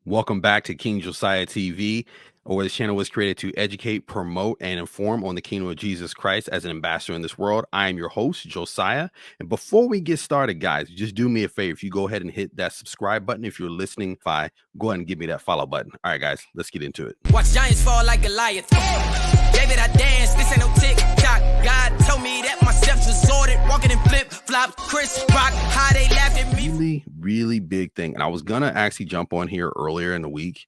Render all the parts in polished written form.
Welcome back to King Josiah TV, where this channel was created to educate, promote, and inform on the kingdom of Jesus Christ as an ambassador in this world. I am your host, Josiah. And before we get started, guys, just do me a favor. If you go ahead and hit that subscribe button, if you're listening, go ahead and give me that follow button. All right, guys, let's get into it. Watch giants fall like Goliath. David, I dance. This ain't no tick-tock. God told me that my steps was ordered. Walking in flip-flops. Chris Rock, how they laughed at me. Really big thing. And I was going to actually jump on here earlier in the week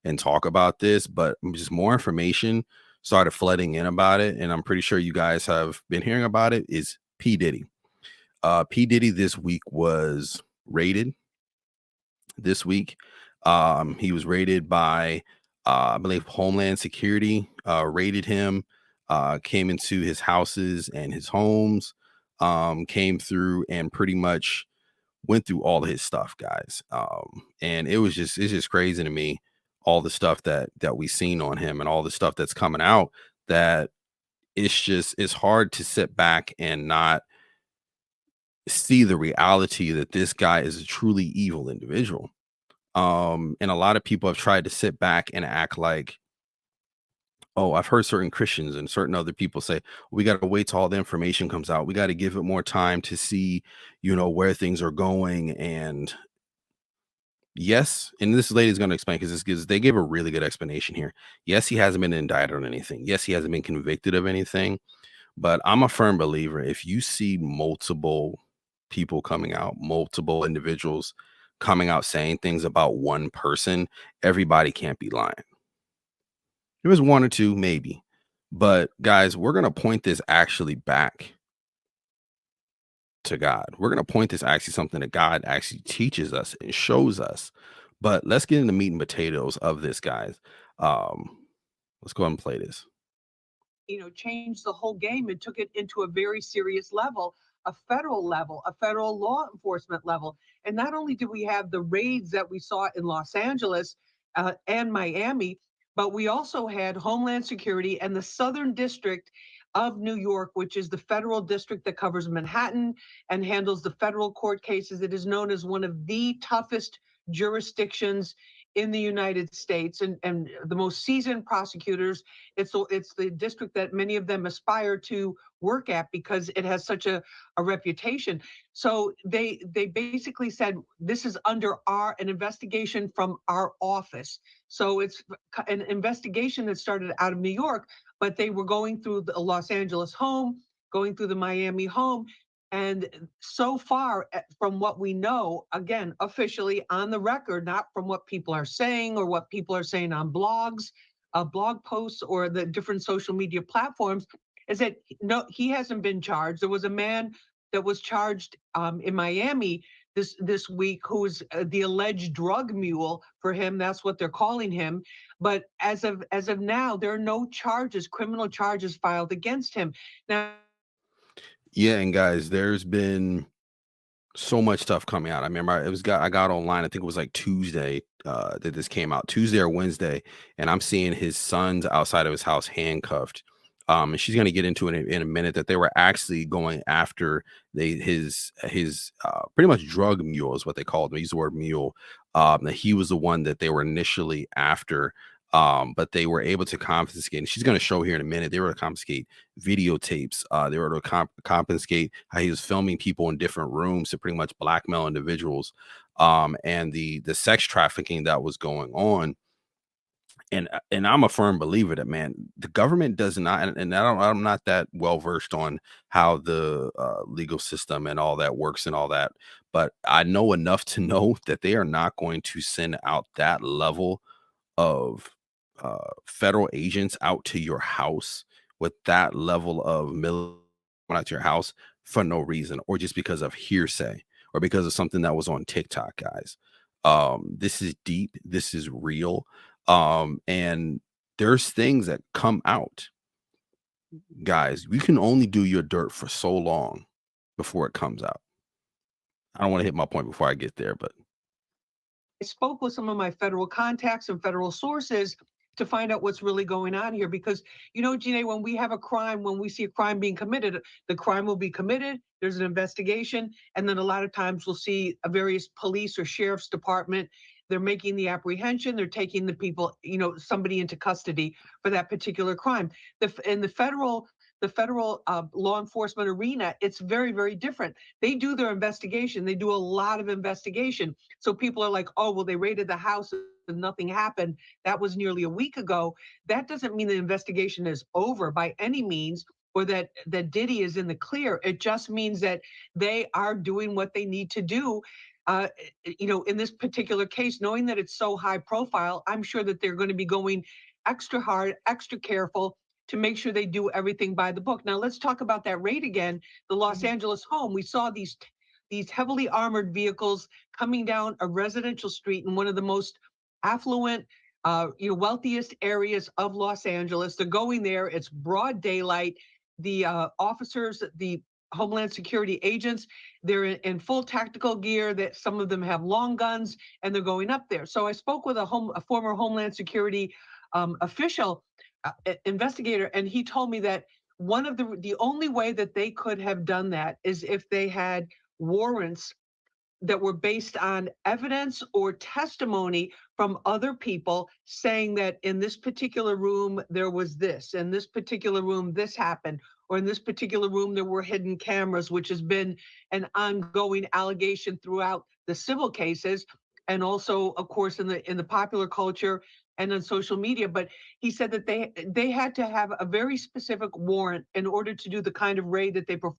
and talk about this, but just more information started flooding in about it. And I'm pretty sure you guys have been hearing about it, is P. Diddy. P. Diddy this week was raided. This week, he was raided by, I believe, Homeland Security, raided him, came into his houses and his homes, came through and pretty much went through all of his stuff, guys. And it's just crazy to me, all the stuff that we've seen on him and all the stuff that's coming out, that it's hard to sit back and not see the reality that this guy is a truly evil individual. And a lot of people have tried to sit back and act like, oh, I've heard certain Christians and certain other people say, we got to wait till all the information comes out. We got to give it more time to see, where things are going. And yes, and this lady is going to explain, because they gave a really good explanation here. Yes, he hasn't been indicted on anything. Yes, he hasn't been convicted of anything. But I'm a firm believer, if you see multiple people coming out, multiple individuals coming out saying things about one person, everybody can't be lying. There was one or two, maybe. But guys, we're going to point this actually back to God. We're going to point this actually something that God actually teaches us and shows us. But let's get into meat and potatoes of this, guys. Let's go ahead and play this. Changed the whole game and took it into a very serious level, a federal law enforcement level. And not only did we have the raids that we saw in Los Angeles and Miami, but we also had Homeland Security and the Southern District of New York, which is the federal district that covers Manhattan and handles the federal court cases. It is known as one of the toughest jurisdictions in the United States, and the most seasoned prosecutors. It's the district that many of them aspire to work at because it has such a reputation. So they basically said, this is under an investigation from our office. So it's an investigation that started out of New York, but they were going through the Los Angeles home, going through the Miami home. And so far, from what we know, again, officially on the record, not from what people are saying or what people are saying on blogs, blog posts, or the different social media platforms, is that no, he hasn't been charged. There was a man that was charged in Miami this week who is the alleged drug mule for him. That's what they're calling him. But as of now, there are no charges, criminal charges filed against him. Now, yeah, and guys, there's been so much stuff coming out. I remember I got online, I think it was like Tuesday, that this came out, Tuesday or Wednesday, and I'm seeing his sons outside of his house handcuffed. And she's going to get into it in a minute, that they were actually going after his pretty much drug mule is what they called him. They used the word mule. That he was the one that they were initially after. But they were able to confiscate, and she's going to show here in a minute, they were to confiscate videotapes. They were to confiscate how he was filming people in different rooms to pretty much blackmail individuals, and the sex trafficking that was going on. And I'm a firm believer that, man, the government does not, and I'm not that well versed on how the legal system and all that works and all that, but I know enough to know that they are not going to send out that level of federal agents out to your house with that level of military out to your house for no reason, or just because of hearsay or because of something that was on TikTok, guys. This is deep. This is real. And there's things that come out, guys. You can only do your dirt for so long before it comes out. I don't want to hit my point before I get there, but I spoke with some of my federal contacts and federal sources to find out what's really going on here. Because, Janae, when we have a crime, when we see a crime being committed, the crime will be committed, there's an investigation, and then a lot of times we'll see a various police or sheriff's department they're making the apprehension, they're taking the people, somebody into custody for that particular crime. In the federal law enforcement arena, it's very, very different. They do their investigation. They do a lot of investigation. So people are like, oh, well, they raided the house and nothing happened. That was nearly a week ago. That doesn't mean the investigation is over by any means, or that Diddy is in the clear. It just means that they are doing what they need to do. In this particular case, knowing that it's so high profile, I'm sure that they're going to be going extra hard, extra careful to make sure they do everything by the book. Now let's talk about that raid again. The Los Angeles home. We saw these heavily armored vehicles coming down a residential street in one of the most affluent, wealthiest areas of Los Angeles. They're going there. It's broad daylight. The officers, the Homeland Security agents, they're in full tactical gear. That some of them have long guns, and they're going up there. So I spoke with a former Homeland Security official, investigator, and he told me that the only way that they could have done that is if they had warrants that were based on evidence or testimony from other people saying that in this particular room there was this, in this particular room this happened, or in this particular room there were hidden cameras, which has been an ongoing allegation throughout the civil cases, and also, of course, in the popular culture and on social media. But he said that they had to have a very specific warrant in order to do the kind of raid that they performed.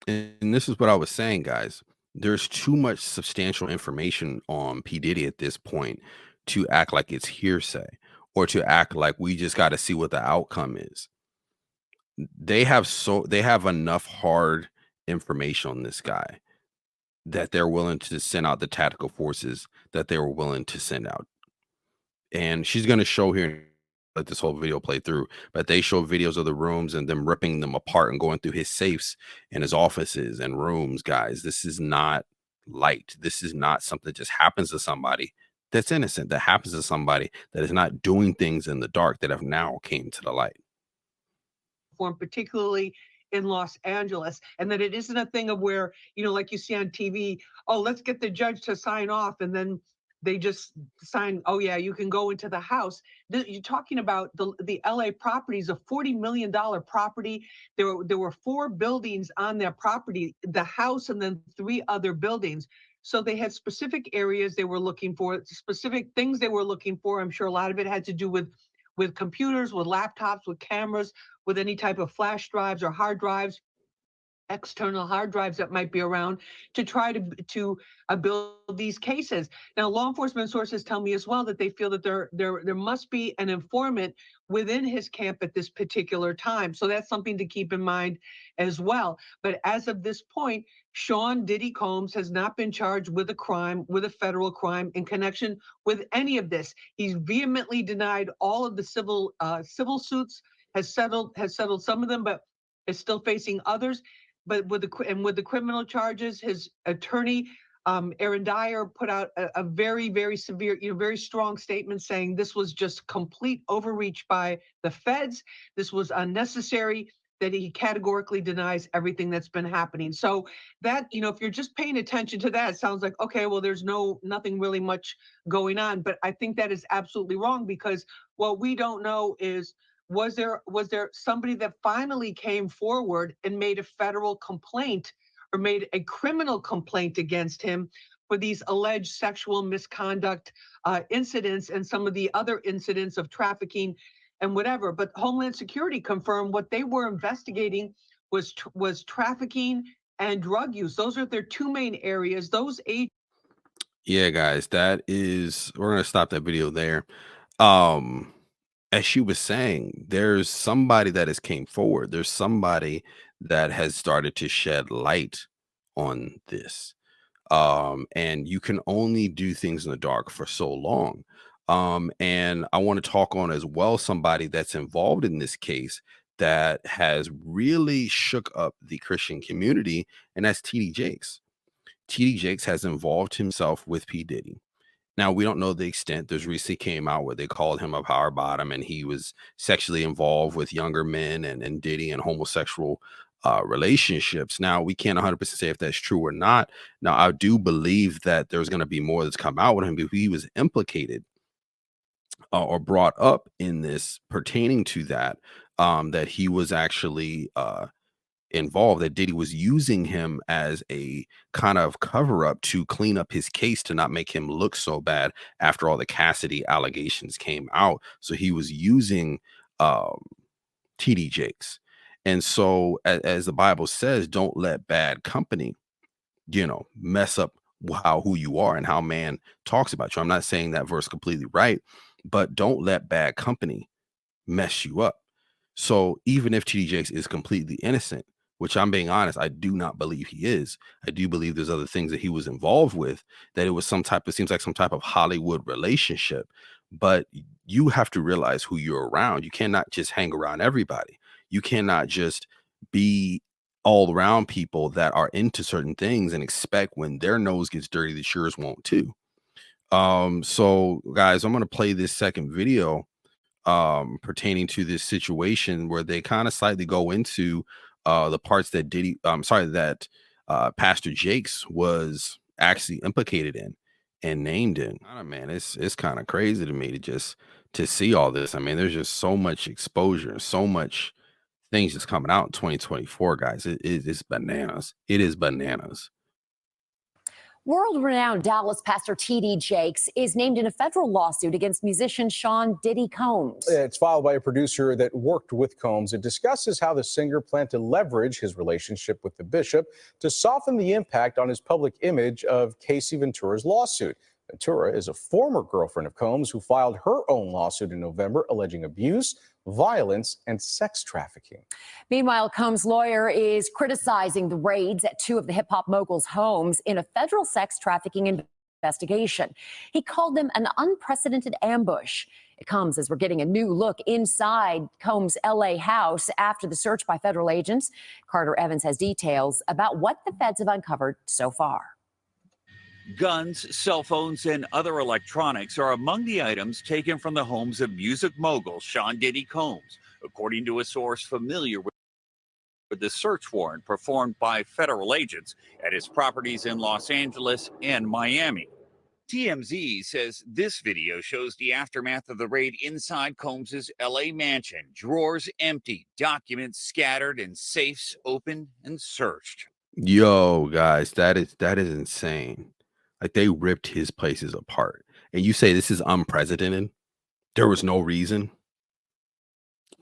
And this is what I was saying, guys. There's too much substantial information on P. Diddy at this point to act like it's hearsay or to act like we just got to see what the outcome is. They have enough hard information on this guy that they're willing to send out the tactical forces that they were willing to send out. And she's going to show here, let this whole video play through, but they show videos of the rooms and them ripping them apart and going through his safes and his offices and rooms. Guys, this is not light. This is not something that just happens to somebody that's innocent, that happens to somebody that is not doing things in the dark that have now came to the light. Particularly in Los Angeles, and that it isn't a thing of where, like you see on TV, oh, let's get the judge to sign off, and then they just sign, oh yeah, you can go into the house. You're talking about the LA properties, a $40 million property. There were 4 buildings on that property, the house, and then 3 other buildings. So they had specific areas they were looking for, specific things they were looking for. I'm sure a lot of it had to do with computers, with laptops, with cameras, with any type of flash drives or hard drives, external hard drives that might be around, to try to build these cases. Now, law enforcement sources tell me as well that they feel that there must be an informant within his camp at this particular time. So that's something to keep in mind as well. But as of this point, Sean Diddy Combs has not been charged with a federal crime in connection with any of this. He's vehemently denied all of the civil suits, has settled some of them, but is still facing others. But with the criminal charges, his attorney, Aaron Dyer, put out a very, very severe, very strong statement saying this was just complete overreach by the feds. This was unnecessary. That he categorically denies everything that's been happening. So that, if you're just paying attention to that, it sounds like, okay, well, there's nothing really much going on. But I think that is absolutely wrong, because what we don't know is, was there somebody that finally came forward and made a federal complaint or made a criminal complaint against him for these alleged sexual misconduct incidents and some of the other incidents of trafficking and whatever? But Homeland Security confirmed what they were investigating was trafficking and drug use. Those are their 2 main areas. Yeah, guys, we're going to stop that video there. As she was saying, there's somebody that has came forward. There's somebody that has started to shed light on this. And you can only do things in the dark for so long. And I want to talk on as well somebody that's involved in this case that has really shook up the Christian community, and that's TD Jakes. TD Jakes has involved himself with P. Diddy. Now, we don't know the extent. There's recently came out where they called him a power bottom and he was sexually involved with younger men and Diddy and homosexual relationships. Now, we can't 100% say if that's true or not. Now, I do believe that there's going to be more that's come out with him, because he was implicated or brought up in this pertaining to that, that he was actually involved, that Diddy was using him as a kind of cover up to clean up his case, to not make him look so bad after all the Cassidy allegations came out. So he was using um, TD Jakes. And so, as the Bible says, don't let bad company, mess up who you are and how man talks about you. I'm not saying that verse completely right, but don't let bad company mess you up. So even if TD Jakes is completely innocent, which I'm being honest, I do not believe he is. I do believe there's other things that he was involved with, that it was it seems like some type of Hollywood relationship. But you have to realize who you're around. You cannot just hang around everybody. You cannot just be all around people that are into certain things and expect when their nose gets dirty that yours won't too. So guys, I'm gonna play this second video pertaining to this situation, where they kind of slightly go into the parts that Pastor Jakes was actually implicated in and named in. I don't know, man, it's kind of crazy to me to see all this. I mean, there's just so much exposure and so much things just coming out in 2024, guys. It's bananas. It is bananas. World-renowned Dallas pastor T.D. Jakes is named in a federal lawsuit against musician Sean Diddy Combs. It's filed by a producer that worked with Combs. It discusses how the singer planned to leverage his relationship with the bishop to soften the impact on his public image of Casey Ventura's lawsuit. Ventura is a former girlfriend of Combs who filed her own lawsuit in November alleging abuse, violence, and sex trafficking. Meanwhile, Combs' lawyer is criticizing the raids at two of the hip-hop mogul's homes in a federal sex trafficking investigation. He called them an unprecedented ambush. It comes as we're getting a new look inside Combs' L.A. house after the search by federal agents. Carter Evans has details about what the feds have uncovered so far. Guns, cell phones, and other electronics are among the items taken from the homes of music mogul Sean Diddy Combs, according to a source familiar with the search warrant performed by federal agents at his properties in Los Angeles and Miami. TMZ says this video shows the aftermath of the raid inside Combs' LA mansion. Drawers empty, documents scattered, and safes open and searched. Yo, guys, that is insane. Like, they ripped his places apart. And you say this is unprecedented? There was no reason?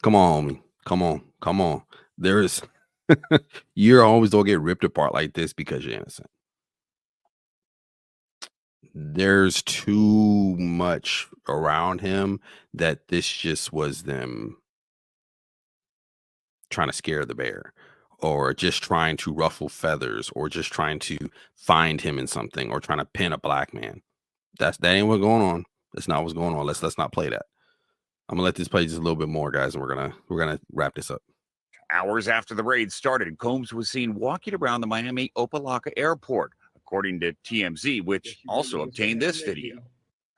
Come on, homie. Come on. There is you're always don't get ripped apart like this because you're innocent. There's too much around him that this just was them trying to scare the bear, or just trying to ruffle feathers, or just trying to find him in something, or trying to pin a black man. That ain't what's going on. That's not what's going on. Let's not play that. I'm gonna let this play just a little bit more, guys, and we're gonna wrap this up. Hours after the raid started, Combs was seen walking around the Miami Opa-locka airport, according to TMZ, which also obtained this video.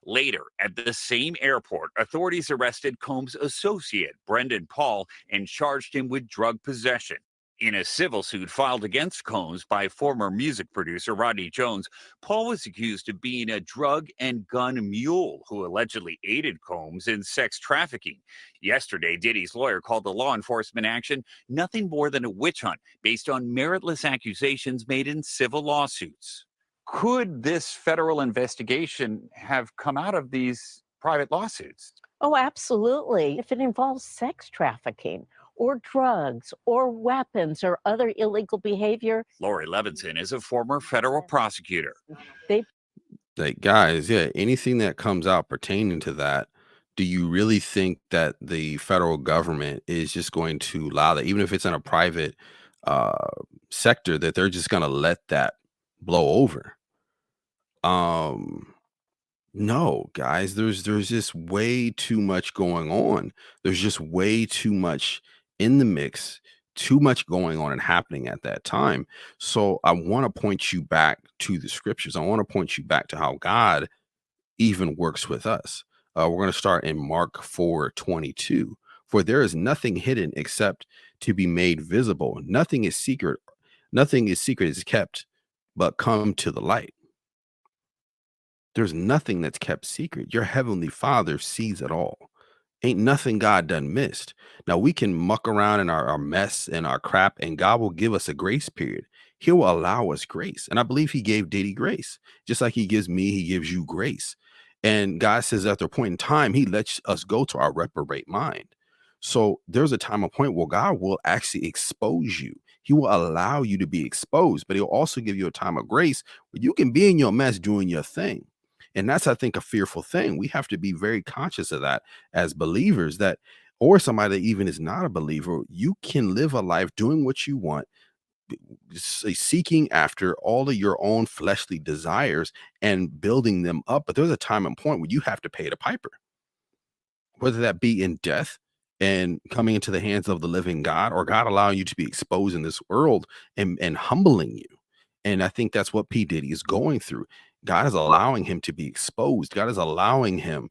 Later, at the same airport, authorities arrested Combs' associate, Brendan Paul, and charged him with drug possession. In a civil suit filed against Combs by former music producer Rodney Jones, Paul was accused of being a drug and gun mule who allegedly aided Combs in sex trafficking. Yesterday, Diddy's lawyer called the law enforcement action nothing more than a witch hunt based on meritless accusations made in civil lawsuits. Could this federal investigation have come out of these private lawsuits? Oh, absolutely. If it involves sex trafficking or drugs or weapons or other illegal behavior. Lori Levinson is a former federal prosecutor. Like, guys, yeah, anything that comes out pertaining to that, do you really think that the federal government is just going to allow that, even if it's in a private sector, that they're just going to let that blow over? No, guys, there's just way too much going on. There's just way too much in the mix, too much going on and happening at that time. So I want to point you back to the scriptures. I want to point you back to how God even works with us. We're going to start in Mark 4:22. For there is nothing hidden except to be made visible. Nothing is secret. Nothing is secret is kept, but come to the light. There's nothing that's kept secret. Your heavenly Father sees it all. Ain't nothing God done missed. Now we can muck around in our mess and our crap, and God will give us a grace period. He will allow us grace. And I believe he gave Diddy grace. Just like he gives me, he gives you grace. And God says after a point in time, he lets us go to our reprobate mind. So there's a time, a point where God will actually expose you. He will allow you to be exposed, but he'll also give you a time of grace where you can be in your mess doing your thing. And that's, I think, a fearful thing. We have to be very conscious of that as believers, that, or somebody that even is not a believer. You can live a life doing what you want, seeking after all of your own fleshly desires and building them up. But there's a time and point where you have to pay the piper, whether that be in death and coming into the hands of the living God, or God allowing you to be exposed in this world and humbling you. And I think that's what P. Diddy is going through. God is allowing him to be exposed. God is allowing him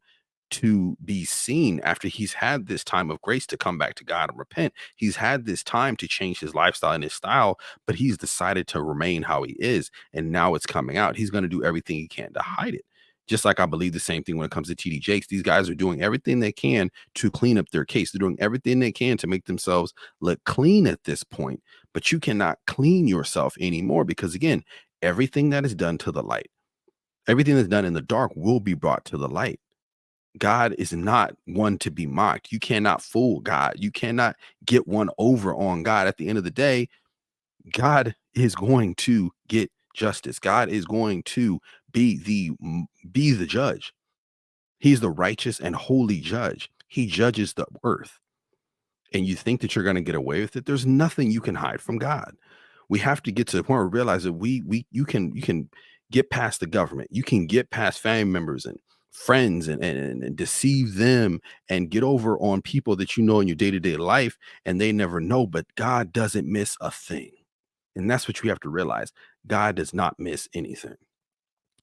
to be seen after he's had this time of grace to come back to God and repent. He's had this time to change his lifestyle and his style, but he's decided to remain how he is. And now it's coming out. He's going to do everything he can to hide it. Just like I believe the same thing when it comes to TD Jakes. These guys are doing everything they can to clean up their case. They're doing everything they can to make themselves look clean at this point. But you cannot clean yourself anymore, because, again, everything that is done to the light, everything that's done in the dark will be brought to the light. God is not one to be mocked. You cannot fool God. You cannot get one over on God. At the end of the day, God is going to get justice. God is going to be the judge. He's the righteous and holy judge. He judges the earth. And you think that you're going to get away with it? There's nothing you can hide from God. We have to get to the point where we realize that you can get past the government. You can get past family members and friends and deceive them and get over on people that you know in your day-to-day life, and they never know. But God doesn't miss a thing. And that's what you have to realize. God does not miss anything.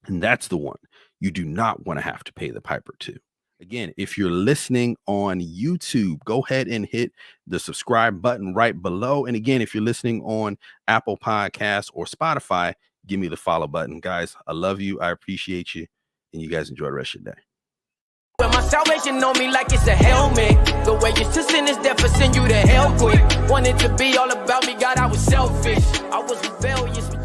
And that's the one you do not want to have to pay the piper to. Again, if you're listening on YouTube, go ahead and hit the subscribe button right below. And again, if you're listening on Apple Podcasts or Spotify, give me the follow button. Guys, I love you. I appreciate you. And you guys enjoy the rest of your day. But my salvation on me like it's a helmet. The way you to sin is death for send you to hell quick. Wanted to be all about me, God, I was selfish. I was rebellious.